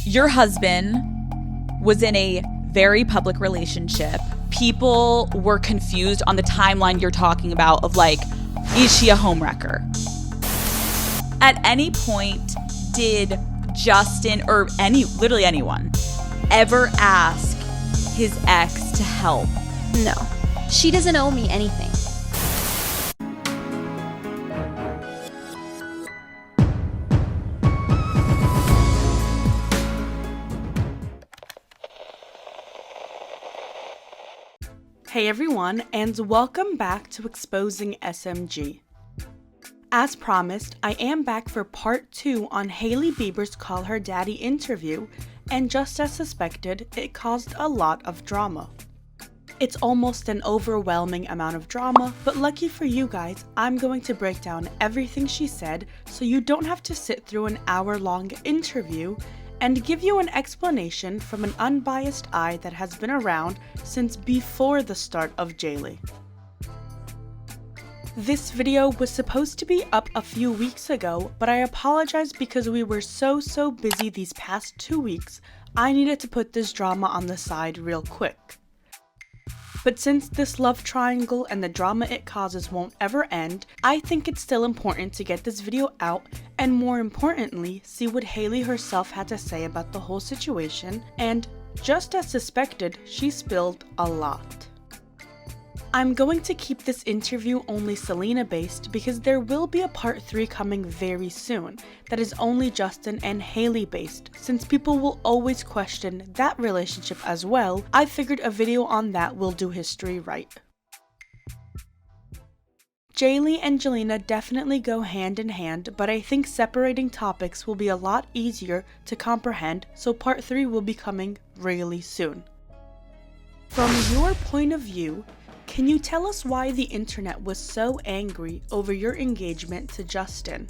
Your husband was in a very public relationship. People were confused on the timeline you're talking about of like, is she a homewrecker? At any point, did Justin or literally anyone ever ask his ex to help? No. She doesn't owe me anything. Hey everyone, and welcome back to Exposing SMG. As promised, I am back for part 2 on Hailey Bieber's Call Her Daddy interview, and just as suspected, it caused a lot of drama. It's almost an overwhelming amount of drama, but lucky for you guys, I'm going to break down everything she said so you don't have to sit through an hour-long interview and give you an explanation from an unbiased eye that has been around since before the start of Jelena. This video was supposed to be up a few weeks ago, but I apologize because we were so busy these past 2 weeks, I needed to put this drama on the side real quick. But since this love triangle and the drama it causes won't ever end, I think it's still important to get this video out and more importantly, see what Hailey herself had to say about the whole situation, and just as suspected, she spilled a lot. I'm going to keep this interview only Selena based because there will be a part 3 coming very soon that is only Justin and Hailey based. Since people will always question that relationship as well, I figured a video on that will do history right. Hailey and Jelena definitely go hand in hand, but I think separating topics will be a lot easier to comprehend, so part 3 will be coming really soon. From your point of view, can you tell us why the internet was so angry over your engagement to Justin?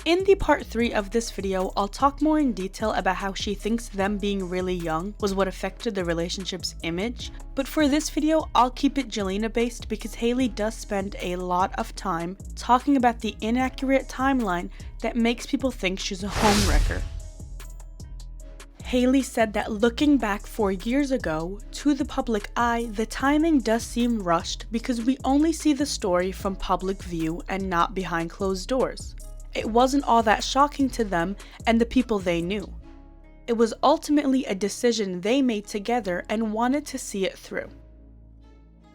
In the part 3 of this video, I'll talk more in detail about how she thinks them being really young was what affected the relationship's image, but for this video, I'll keep it Jelena based because Hailey does spend a lot of time talking about the inaccurate timeline that makes people think she's a homewrecker. Hailey said that looking back 4 years ago, to the public eye, the timing does seem rushed because we only see the story from public view and not behind closed doors. It wasn't all that shocking to them and the people they knew. It was ultimately a decision they made together and wanted to see it through.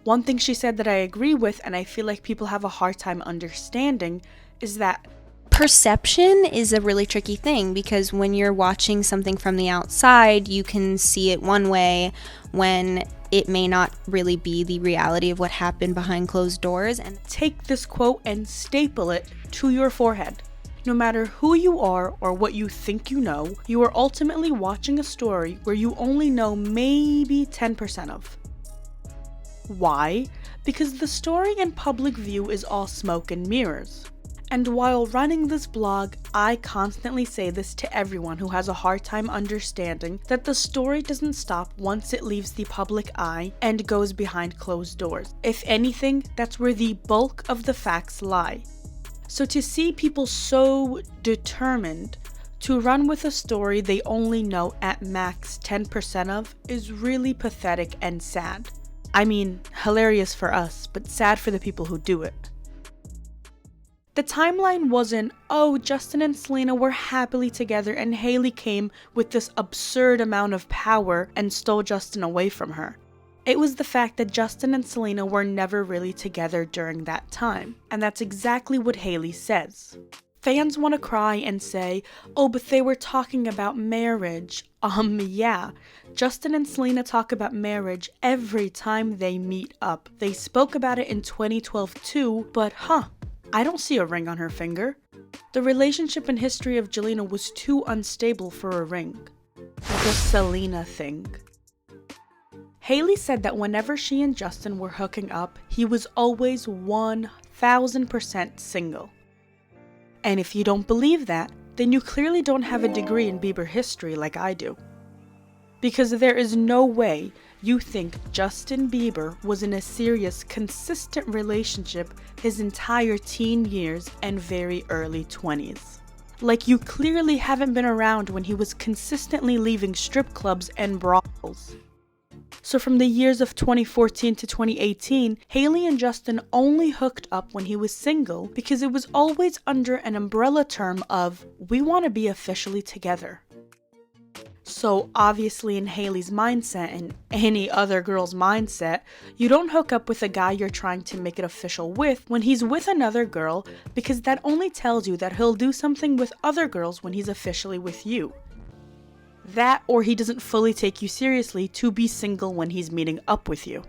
One thing she said that I agree with and I feel like people have a hard time understanding is that perception is a really tricky thing because when you're watching something from the outside, you can see it one way when it may not really be the reality of what happened behind closed doors. And take this quote and staple it to your forehead. No matter who you are or what you think you know, you are ultimately watching a story where you only know maybe 10% of. Why? Because the story in public view is all smoke and mirrors. And while running this blog, I constantly say this to everyone who has a hard time understanding that the story doesn't stop once it leaves the public eye and goes behind closed doors. If anything, that's where the bulk of the facts lie. So to see people so determined to run with a story they only know at max 10% of is really pathetic and sad. I mean, hilarious for us, but sad for the people who do it. The timeline wasn't, oh, Justin and Selena were happily together and Hailey came with this absurd amount of power and stole Justin away from her. It was the fact that Justin and Selena were never really together during that time, and that's exactly what Hailey says. Fans want to cry and say, oh, but they were talking about marriage. Yeah. Justin and Selena talk about marriage every time they meet up. They spoke about it in 2012 too, but I don't see a ring on her finger. The relationship and history of Jelena was too unstable for a ring. The Selena Thing. Hailey said that whenever she and Justin were hooking up, he was always 1000% single. And if you don't believe that, then you clearly don't have a degree in Bieber history like I do. Because there is no way you think Justin Bieber was in a serious, consistent relationship his entire teen years and very early 20s. Like you clearly haven't been around when he was consistently leaving strip clubs and brothels. So from the years of 2014 to 2018, Hailey and Justin only hooked up when he was single because it was always under an umbrella term of, we want to be officially together. So obviously in Hailey's mindset and any other girl's mindset, you don't hook up with a guy you're trying to make it official with when he's with another girl, because that only tells you that he'll do something with other girls when he's officially with you. That, or he doesn't fully take you seriously to be single when he's meeting up with you.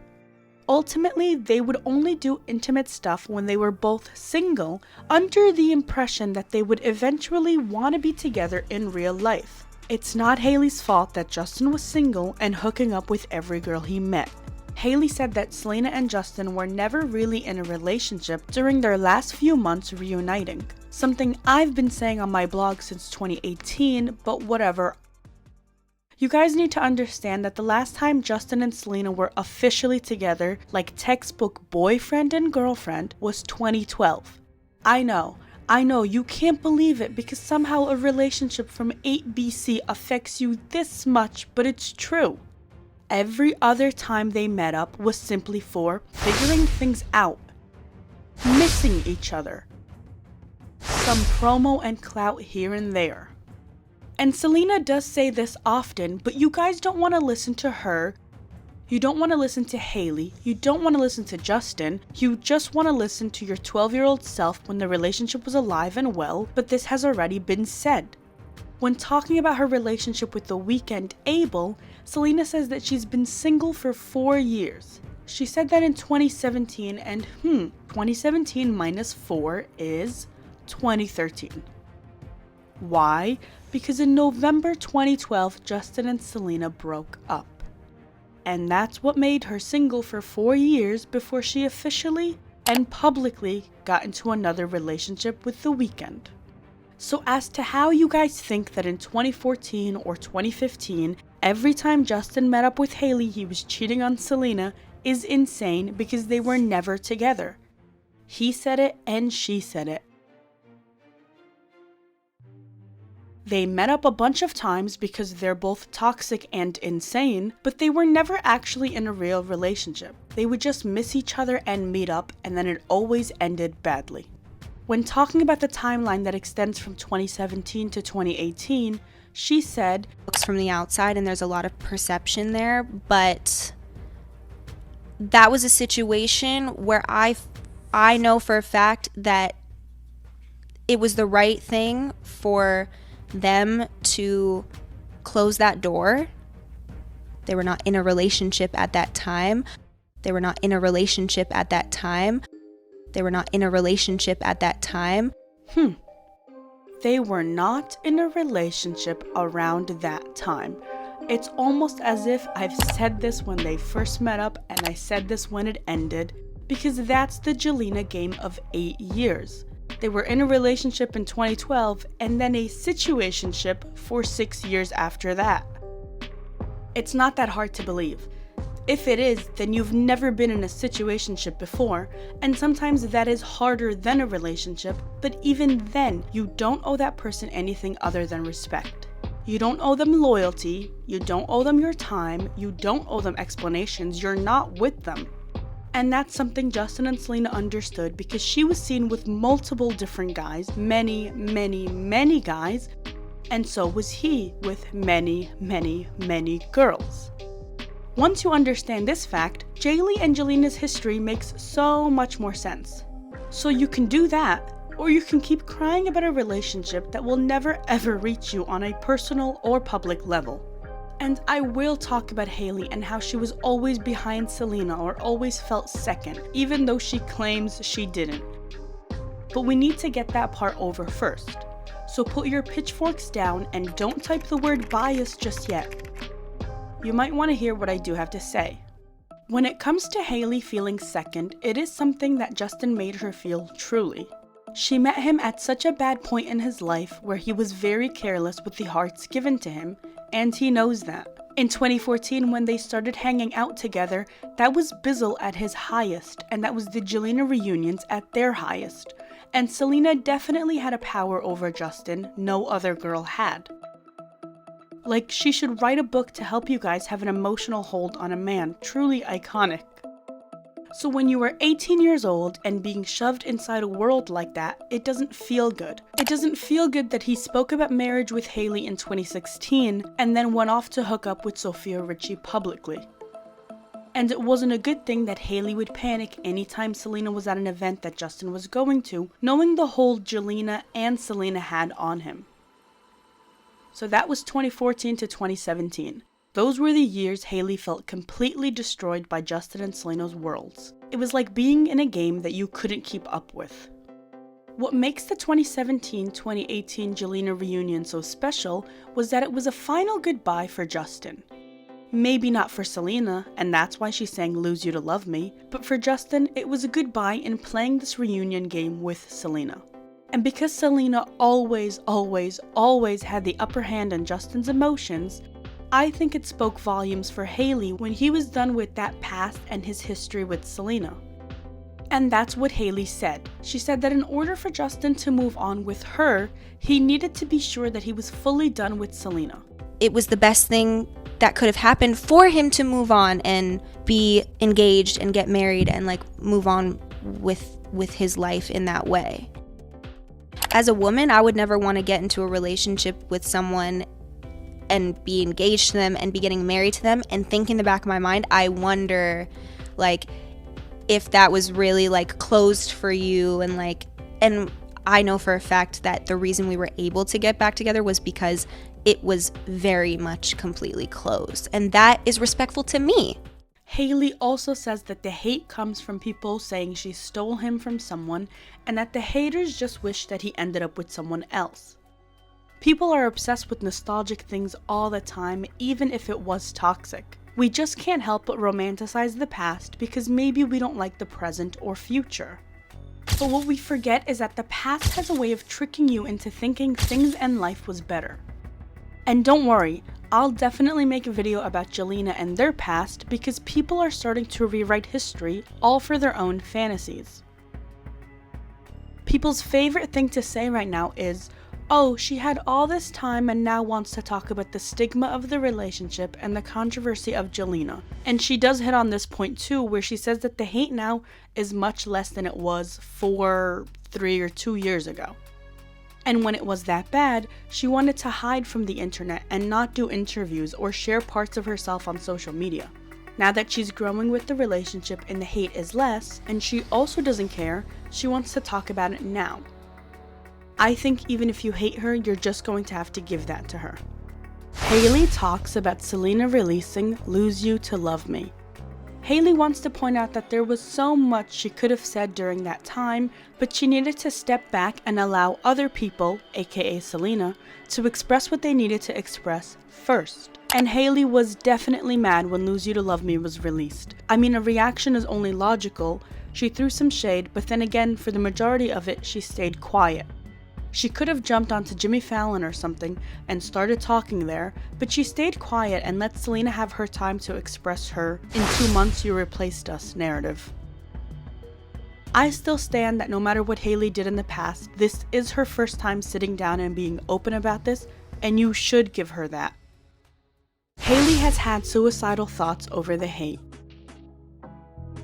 Ultimately, they would only do intimate stuff when they were both single, under the impression that they would eventually want to be together in real life. It's not Hailey's fault that Justin was single and hooking up with every girl he met. Hailey said that Selena and Justin were never really in a relationship during their last few months reuniting. Something I've been saying on my blog since 2018, but whatever. You guys need to understand that the last time Justin and Selena were officially together, like textbook boyfriend and girlfriend, was 2012. I know, you can't believe it because somehow a relationship from 8 BC affects you this much, but it's true. Every other time they met up was simply for figuring things out, missing each other, some promo and clout here and there. And Selena does say this often, but you guys don't want to listen to her. You don't want to listen to Hailey. You don't want to listen to Justin. You just want to listen to your 12-year-old self when the relationship was alive and well, but this has already been said. When talking about her relationship with The Weeknd, Abel, Selena says that she's been single for 4 years. She said that in 2017, and 2017 minus 4 is 2013. Why? Because in November 2012, Justin and Selena broke up. And that's what made her single for 4 years before she officially and publicly got into another relationship with The Weeknd. So as to how you guys think that in 2014 or 2015, every time Justin met up with Hailey he was cheating on Selena is insane because they were never together. He said it and she said it. They met up a bunch of times because they're both toxic and insane, but they were never actually in a real relationship. They would just miss each other and meet up, and then it always ended badly. When talking about the timeline that extends from 2017 to 2018, she said, "Looks from the outside and there's a lot of perception there, but that was a situation where I know for a fact that it was the right thing for them to close that door. They were not in a relationship at that time. They were not in a relationship at that time. They were not in a relationship at that time. They were not in a relationship around that time. It's almost as if I've said this when they first met up and I said this when it ended, because that's the Jelena game of 8 years. They were in a relationship in 2012 and then a situationship for 6 years after that. It's not that hard to believe. If it is, then you've never been in a situationship before, and sometimes that is harder than a relationship, but even then, you don't owe that person anything other than respect. You don't owe them loyalty, you don't owe them your time, you don't owe them explanations, you're not with them. And that's something Justin and Selena understood because she was seen with multiple different guys, many guys, and so was he with many girls. Once you understand this fact, Hailey and Jelena's history makes so much more sense. So you can do that, or you can keep crying about a relationship that will never ever reach you on a personal or public level. And I will talk about Hailey and how she was always behind Selena or always felt second, even though she claims she didn't. But we need to get that part over first. So put your pitchforks down and don't type the word bias just yet. You might want to hear what I do have to say. When it comes to Hailey feeling second, it is something that Justin made her feel truly. She met him at such a bad point in his life where he was very careless with the hearts given to him, and he knows that. In 2014, when they started hanging out together, that was Bizzle at his highest, and that was the Jelena reunions at their highest. And Selena definitely had a power over Justin no other girl had. Like, she should write a book to help you guys have an emotional hold on a man. Truly iconic. So when you were 18 years old and being shoved inside a world like that, it doesn't feel good. It doesn't feel good that he spoke about marriage with Hailey in 2016 and then went off to hook up with Sofia Richie publicly. And it wasn't a good thing that Hailey would panic anytime Selena was at an event that Justin was going to, knowing the hold Jelena and Selena had on him. So that was 2014 to 2017. Those were the years Hailey felt completely destroyed by Justin and Selena's worlds. It was like being in a game that you couldn't keep up with. What makes the 2017-2018 Jelena reunion so special was that it was a final goodbye for Justin. Maybe not for Selena, and that's why she sang Lose You to Love Me, but for Justin, it was a goodbye in playing this reunion game with Selena. And because Selena always had the upper hand on Justin's emotions, I think it spoke volumes for Hailey when he was done with that past and his history with Selena. And that's what Hailey said. She said that in order for Justin to move on with her, he needed to be sure that he was fully done with Selena. It was the best thing that could have happened for him to move on and be engaged and get married and like move on with his life in that way. As a woman, I would never want to get into a relationship with someone and be engaged to them and be getting married to them and think in the back of my mind, I wonder like if that was really like closed for you, and I know for a fact that the reason we were able to get back together was because it was very much completely closed, and that is respectful to me. Hailey also says that the hate comes from people saying she stole him from someone and that the haters just wish that he ended up with someone else. People are obsessed with nostalgic things all the time, even if it was toxic. We just can't help but romanticize the past because maybe we don't like the present or future. But what we forget is that the past has a way of tricking you into thinking things and life was better. And don't worry, I'll definitely make a video about Jelena and their past because people are starting to rewrite history all for their own fantasies. People's favorite thing to say right now is, oh, she had all this time and now wants to talk about the stigma of the relationship and the controversy of Jelena. And she does hit on this point too, where she says that the hate now is much less than it was 4, 3, or 2 years ago. And when it was that bad, she wanted to hide from the internet and not do interviews or share parts of herself on social media. Now that she's growing with the relationship and the hate is less, and she also doesn't care, she wants to talk about it now. I think even if you hate her, you're just going to have to give that to her. Hailey talks about Selena releasing Lose You to Love Me. Hailey wants to point out that there was so much she could have said during that time, but she needed to step back and allow other people, aka Selena, to express what they needed to express first. And Hailey was definitely mad when Lose You to Love Me was released. I mean, a reaction is only logical. She threw some shade, but then again, for the majority of it, she stayed quiet. She could have jumped onto Jimmy Fallon or something and started talking there, but she stayed quiet and let Selena have her time to express her "in 2 months you replaced us" narrative. I still stand that no matter what Hailey did in the past, this is her first time sitting down and being open about this, and you should give her that. Hailey has had suicidal thoughts over the hate.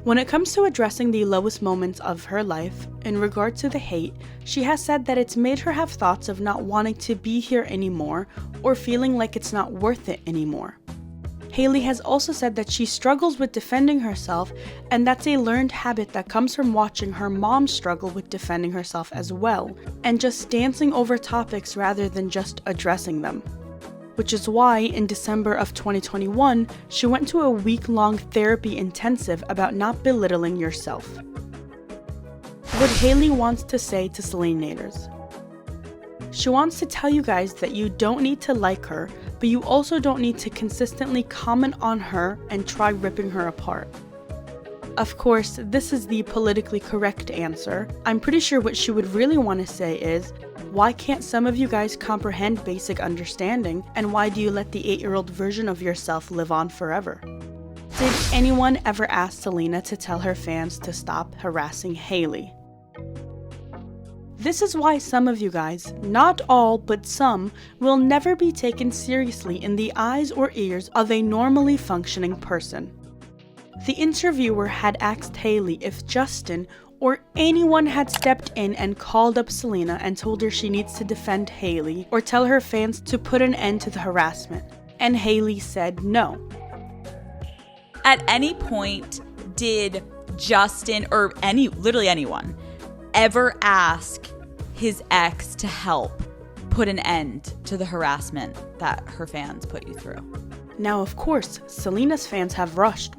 When it comes to addressing the lowest moments of her life, in regard to the hate, she has said that it's made her have thoughts of not wanting to be here anymore or feeling like it's not worth it anymore. Hailey has also said that she struggles with defending herself, and that's a learned habit that comes from watching her mom struggle with defending herself as well, and just dancing over topics rather than just addressing them. Which is why, in December of 2021, she went to a week-long therapy intensive about not belittling yourself. What Hailey wants to say to Selenators. She wants to tell you guys that you don't need to like her, but you also don't need to consistently comment on her and try ripping her apart. Of course, this is the politically correct answer. I'm pretty sure what she would really want to say is, why can't some of you guys comprehend basic understanding, and why do you let the 8-year-old version of yourself live on forever? Did anyone ever ask Selena to tell her fans to stop harassing Hailey? This is why some of you guys, not all but some, will never be taken seriously in the eyes or ears of a normally functioning person. The interviewer had asked Hailey if Justin or anyone had stepped in and called up Selena and told her she needs to defend Hailey or tell her fans to put an end to the harassment, and Hailey said no. At any point, did Justin or literally anyone ever ask his ex to help put an end to the harassment that her fans put you through? Now, of course, Selena's fans have rushed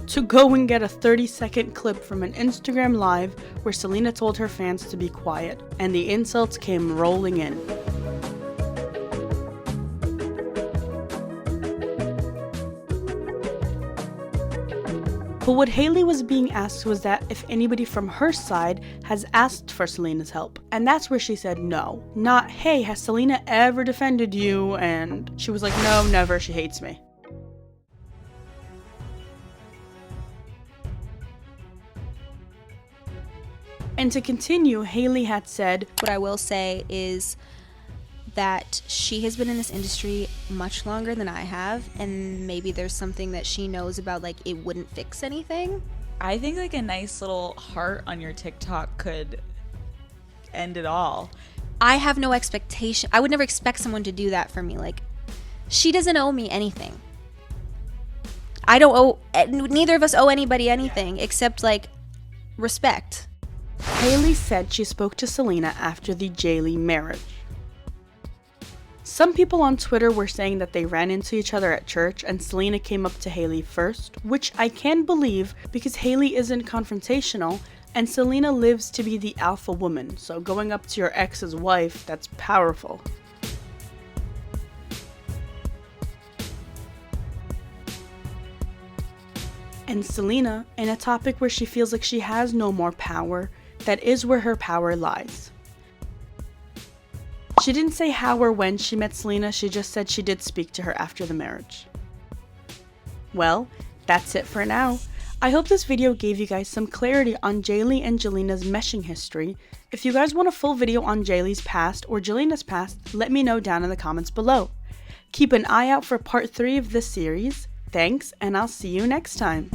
to go and get a 30-second clip from an Instagram live where Selena told her fans to be quiet, and the insults came rolling in. But what Hailey was being asked was that if anybody from her side has asked for Selena's help. And that's where she said no. Not, hey, has Selena ever defended you? And she was like, no, never, she hates me. And to continue, Hailey had said, What I will say is that she has been in this industry much longer than I have, and maybe there's something that she knows about, like it wouldn't fix anything. I think like a nice little heart on your TikTok could end it all. I have no expectation. I would never expect someone to do that for me. Like, she doesn't owe me anything. I don't owe, neither of us owe anybody anything except like respect. Hailey said she spoke to Selena after the Hailey marriage. Some people on Twitter were saying that they ran into each other at church and Selena came up to Hailey first, which I can believe because Hailey isn't confrontational and Selena lives to be the alpha woman, so going up to your ex's wife, that's powerful. And Selena, in a topic where she feels like she has no more power, that is where her power lies. She didn't say how or when she met Selena, she just said she did speak to her after the marriage. Well, that's it for now. I hope this video gave you guys some clarity on Hailey and Jelena's meshing history. If you guys want a full video on Hailey's past or Jelena's past, let me know down in the comments below. Keep an eye out for part 3 of this series. Thanks, and I'll see you next time.